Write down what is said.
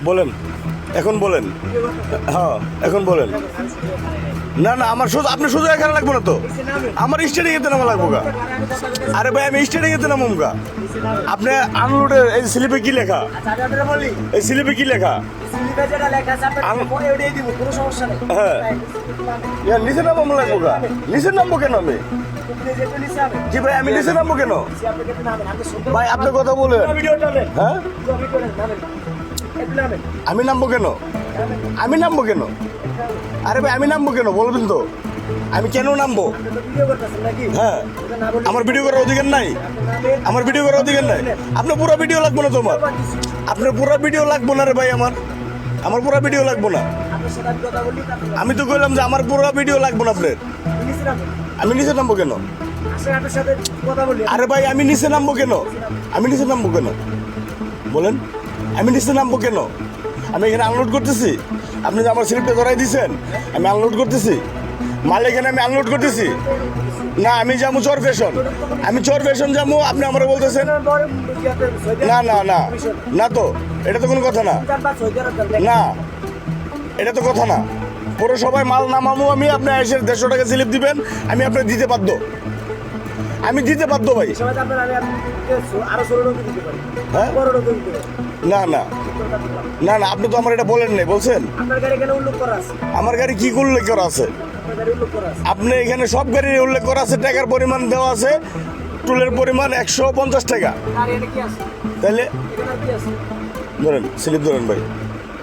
বলেন, এখন বলেন। হ্যাঁ, এখন বলেন। না না, আমার সোজা, আপনি সোজা এখানে লাগবো না তো, আমার স্টেডিং এতে নামা লাগবো গা। আরে ভাই, আমি স্টেডিং এতে নামুম গা। আপনি আনলোডের এই স্লিপে কি লেখা? এই স্লিপে কি লেখা? হ্যাঁ, নিচে নামা লাগবো গা। নিচে নামবো কেন আমি? জি ভাই, আমি নিচে নামবো কেন? ভাই, আপনি কথা বলেন। হ্যাঁ, আমি নামবো কেন? আমি নামবো কেন? আরে ভাই, আমি নামবো কেন বলবেন তো? আমি কেন নামবো? হ্যাঁ, আমার ভিডিও করার অধিকার নাই। আমার ভিডিও করার অধিকার নাই। আপনার পুরো ভিডিও লাগবো না তোমার। আপনার পুরো ভিডিও লাগবো না রে ভাই। আমার পুরো ভিডিও লাগবো না। আমি তো কইলাম যে আমার পুরো ভিডিও লাগবো না আপনার। আমি নিচে নামবো কেন? আরে ভাই, আমি নিচে নামবো কেন? আমি নিচে নামবো কেন বলেন? আমি নিচে নামবো কেন? আমি এখানে আনলোড করতেছি। আপনি যে আমার স্লিপটা ধরাই দিয়েছেন, আমি আনলোড করতেছি মাল এখানে, আমি আনলোড করতেছি না। আমি যাবো চর ফ্যাশন, আমি চর ফ্যাশন যাবো, আপনি আমার বলতেছেন না না না না, তো এটা তো কোনো কথা না। না, এটা তো কথা না। পুরো সবাই মাল নামামো আমি, আপনি এসে 150 টাকা স্লিপ দিবেন, আমি আপনার দিতে বাধ্য। আমি দিতে বাধ্য ভাই। হ্যাঁ, না না না না, আপনি তো আমার এটা বলেন নাই, বলছেন আমার গাড়ি কি উল্লেখ করা আছে? আপনি এখানে সব গাড়ির উল্লেখ করা আছে, টাকার পরিমাণ দেওয়া আছে, টুলের পরিমাণ 150 টাকা। তাহলে ধরেন, স্লিপ ধরেন ভাই।